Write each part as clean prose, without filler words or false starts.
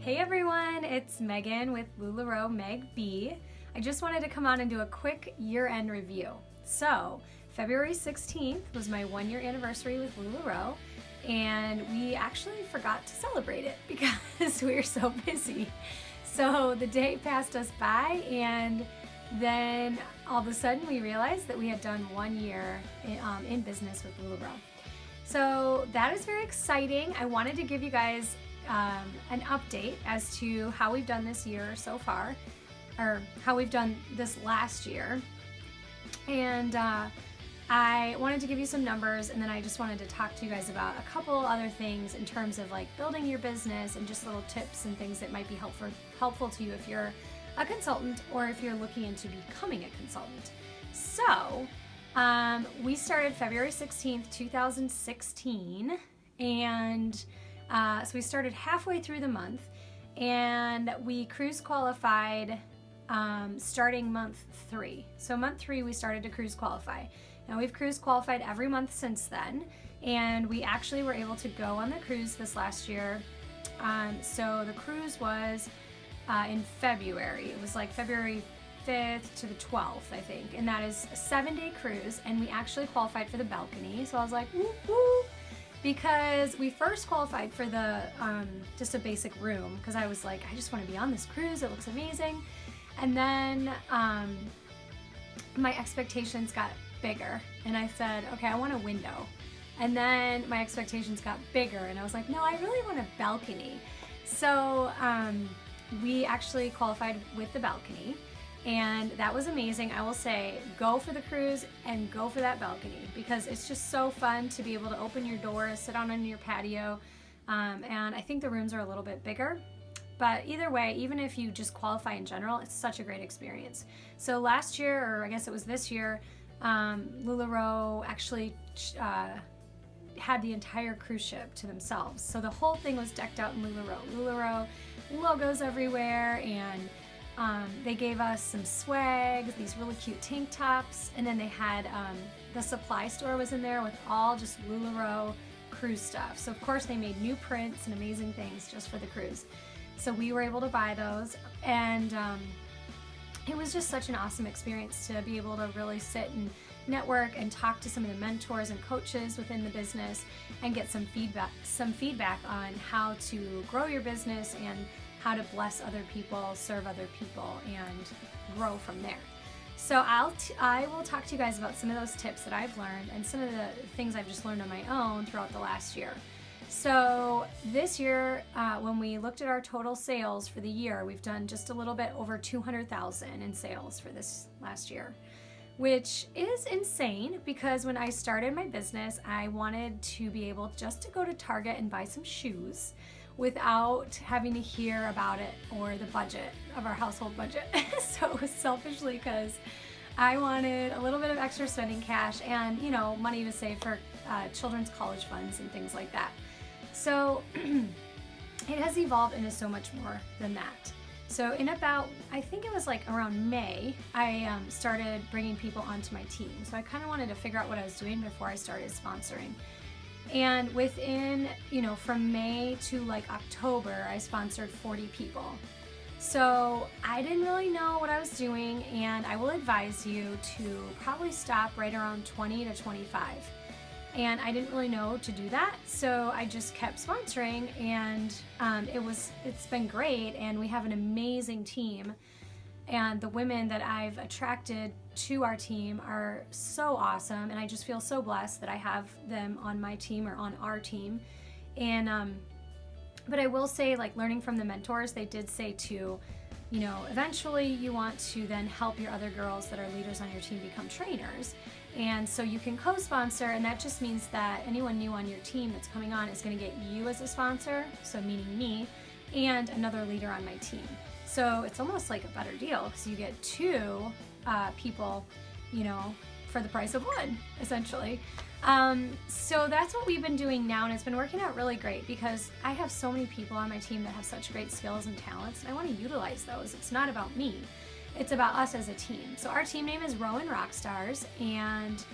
Hey everyone, it's Megan with LuLaRoe Meg B. I just wanted to come on and do a quick year-end review. So, February 16th was my 1-year anniversary with LuLaRoe, and we actually forgot to celebrate it because we were so busy. So the day passed us by, and then all of a sudden we realized that we had done 1 year in business with LuLaRoe. So that is very exciting. I wanted to give you guys an update as to how we've done this year so far, or how we've done this last year. And I wanted to give you some numbers, and then I just wanted to talk to you guys about a couple other things in terms of like building your business and just little tips and things that might be helpful to you if you're a consultant or if you're looking into becoming a consultant. So we started February 16th, 2016, and so we started halfway through the month, and we cruise qualified starting month 3. So month 3 we started to cruise qualify. Now we've cruise qualified every month since then, and we actually were able to go on the cruise this last year. So the cruise was in February. It was like February 5th to the 12th, I think, and that is a 7-day cruise, and we actually qualified for the balcony. So I was like, woo woo, because we first qualified for the just a basic room, because I was like, I just want to be on this cruise, it looks amazing. And then my expectations got bigger, and I said, okay, I want a window. And then my expectations got bigger, and I was like, no, I really want a balcony. So we actually qualified with the balcony, and that was amazing. I will say, go for the cruise and go for that balcony, because it's just so fun to be able to open your doors, sit on your patio, and I think the rooms are a little bit bigger. But either way, even if you just qualify in general, it's such a great experience. So last year, or I guess it was this year, LuLaRoe actually had the entire cruise ship to themselves. So the whole thing was decked out in LuLaRoe logos everywhere, and they gave us some swag, these really cute tank tops, and then they had the supply store was in there with all just LuLaRoe cruise stuff. So of course they made new prints and amazing things just for the cruise. So we were able to buy those, and it was just such an awesome experience to be able to really sit and network and talk to some of the mentors and coaches within the business and get some feedback on how to grow your business and how to bless other people, serve other people, and grow from there. So I will talk to you guys about some of those tips that I've learned and some of the things I've just learned on my own throughout the last year. So this year, when we looked at our total sales for the year, we've done just a little bit over $200,000 in sales for this last year, which is insane, because when I started my business, I wanted to be able just to go to Target and buy some shoes without having to hear about it or the budget of our household budget. So it was selfishly because I wanted a little bit of extra spending cash and, money to save for children's college funds and things like that. So it has evolved into so much more than that. So in about, I think it was like around May, I started bringing people onto my team. So I kind of wanted to figure out what I was doing before I started sponsoring. And within, from May to like October, I sponsored 40 people. So I didn't really know what I was doing, and I will advise you to probably stop right around 20 to 25. And I didn't really know to do that, so I just kept sponsoring, and it's been great, and we have an amazing team, and the women that I've attracted to our team are so awesome, and I just feel so blessed that I have them on my team or on our team. And but I will say, like, learning from the mentors, they did say to, eventually you want to then help your other girls that are leaders on your team become trainers. And so you can co-sponsor, and that just means that anyone new on your team that's coming on is going to get you as a sponsor, so meaning me, and another leader on my team. So it's almost like a better deal, because you get 2 people, for the price of 1, essentially. So that's what we've been doing now, and it's been working out really great, because I have so many people on my team that have such great skills and talents, and I want to utilize those. It's not about me. It's about us as a team. So our team name is Rowan Rockstars, and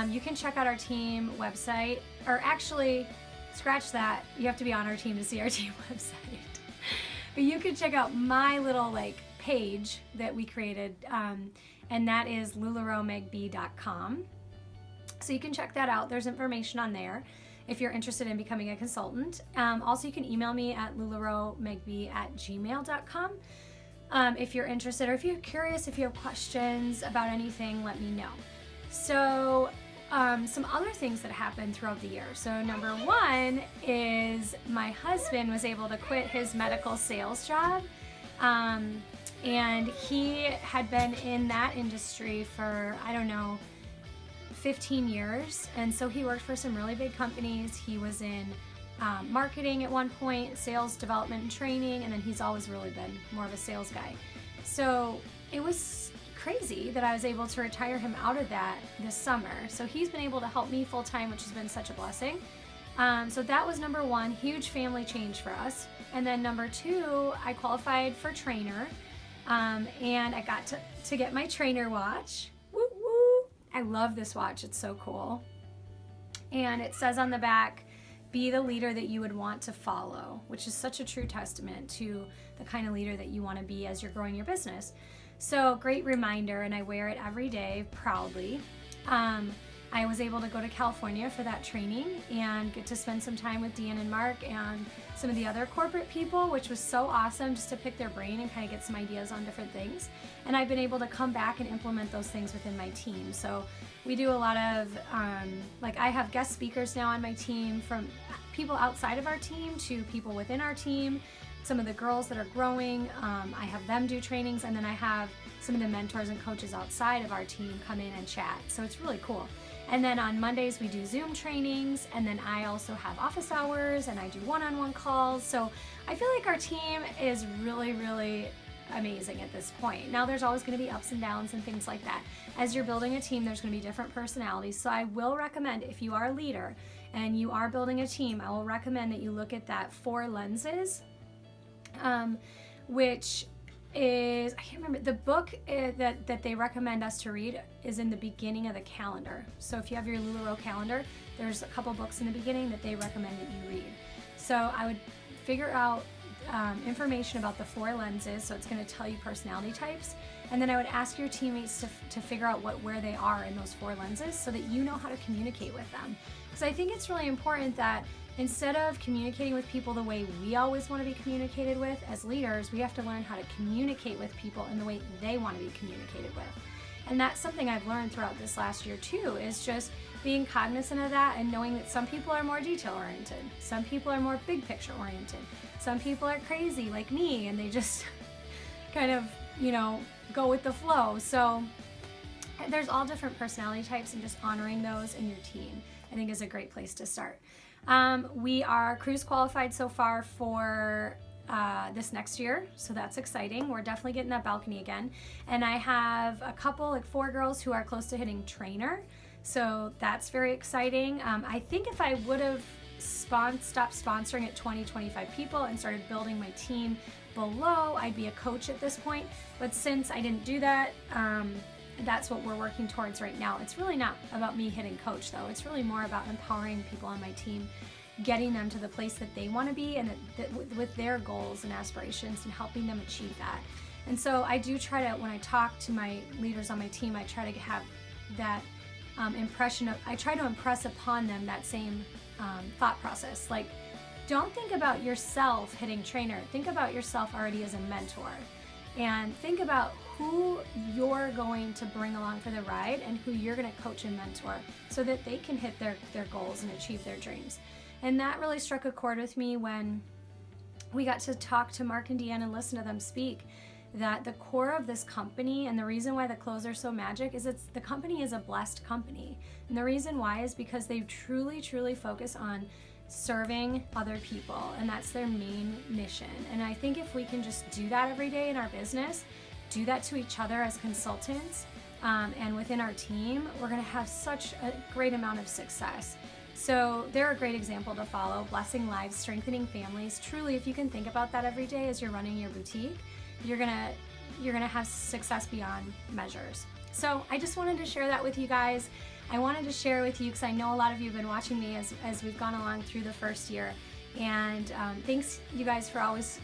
you can check out our team website, or actually, scratch that, you have to be on our team to see our team website. But you can check out my little page that we created, and that is LuLaRoeMegB.com. So you can check that out. There's information on there if you're interested in becoming a consultant. Also, you can email me at LuLaRoeMegB@gmail.com. If you're interested, or if you're curious, if you have questions about anything, let me know. So some other things that happened throughout the year. So number one is my husband was able to quit his medical sales job. And he had been in that industry for, 15 years. And so he worked for some really big companies. He was in marketing at one point, sales development and training, and then he's always really been more of a sales guy. So it was crazy that I was able to retire him out of that this summer. So he's been able to help me full time, which has been such a blessing. So that was number one, huge family change for us. And then number two, I qualified for trainer, and I got to get my trainer watch. Woo woo! I love this watch, it's so cool. And it says on the back, be the leader that you would want to follow, which is such a true testament to the kind of leader that you want to be as you're growing your business. So great reminder, and I wear it every day proudly. I was able to go to California for that training and get to spend some time with Deanne and Mark and some of the other corporate people, which was so awesome, just to pick their brain and kind of get some ideas on different things. And I've been able to come back and implement those things within my team. So we do a lot of, I have guest speakers now on my team, from people outside of our team to people within our team. Some of the girls that are growing, I have them do trainings, and then I have some of the mentors and coaches outside of our team come in and chat. So it's really cool. And then on Mondays we do Zoom trainings, and then I also have office hours and I do one-on-one calls. So I feel like our team is really, really amazing at this point. Now there's always going to be ups and downs and things like that. As you're building a team, there's going to be different personalities. So I will recommend, if you are a leader and you are building a team, I will recommend that you look at that 4 lenses, which is, I can't remember, the book that they recommend us to read is in the beginning of the calendar. So if you have your LuLaRoe calendar, there's a couple books in the beginning that they recommend that you read. So I would figure out information about the 4 lenses, so it's going to tell you personality types, and then I would ask your teammates to figure out where they are in those 4 lenses so that you know how to communicate with them. Because I think it's really important that instead of communicating with people the way we always want to be communicated with, as leaders, we have to learn how to communicate with people in the way they want to be communicated with. And that's something I've learned throughout this last year too, is just being cognizant of that and knowing that some people are more detail oriented, some people are more big picture oriented, some people are crazy like me and they just kind of, go with the flow. So there's all different personality types, and just honoring those in your team, I think, is a great place to start. We are cruise qualified so far for this next year, so that's exciting. We're definitely getting that balcony again. And I have a couple, 4 girls who are close to hitting trainer, so that's very exciting. I think if I would have stopped sponsoring at 20-25 people and started building my team below, I'd be a coach at this point. But since I didn't do that, that's what we're working towards right now. It's really not about me hitting coach though. It's really more about empowering people on my team, getting them to the place that they want to be, and with their goals and aspirations, and helping them achieve that. And so I do try to, when I talk to my leaders on my team, I try to have that I try to impress upon them that same thought process. Don't think about yourself hitting trainer. Think about yourself already as a mentor. And think about who you're going to bring along for the ride and who you're going to coach and mentor so that they can hit their goals and achieve their dreams. And that really struck a chord with me when we got to talk to Mark and Deanne and listen to them speak, that the core of this company and the reason why the clothes are so magic is the company is a blessed company. And the reason why is because they truly, truly focus on serving other people, and that's their main mission. And I think if we can just do that every day in our business, do that to each other as consultants, and within our team, we're going to have such a great amount of success. So they're a great example to follow, blessing lives, strengthening families. Truly, if you can think about that every day as you're running your boutique, you're gonna have success beyond measures. So I just wanted to share that with you guys. I wanted to share with you because I know a lot of you have been watching me as we've gone along through the first year. And thanks, you guys, for always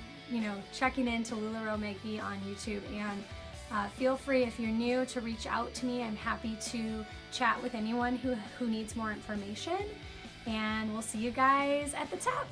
checking into LuLaRoe Meg B on YouTube. And feel free, if you're new, to reach out to me. I'm happy to chat with anyone who needs more information. And we'll see you guys at the top.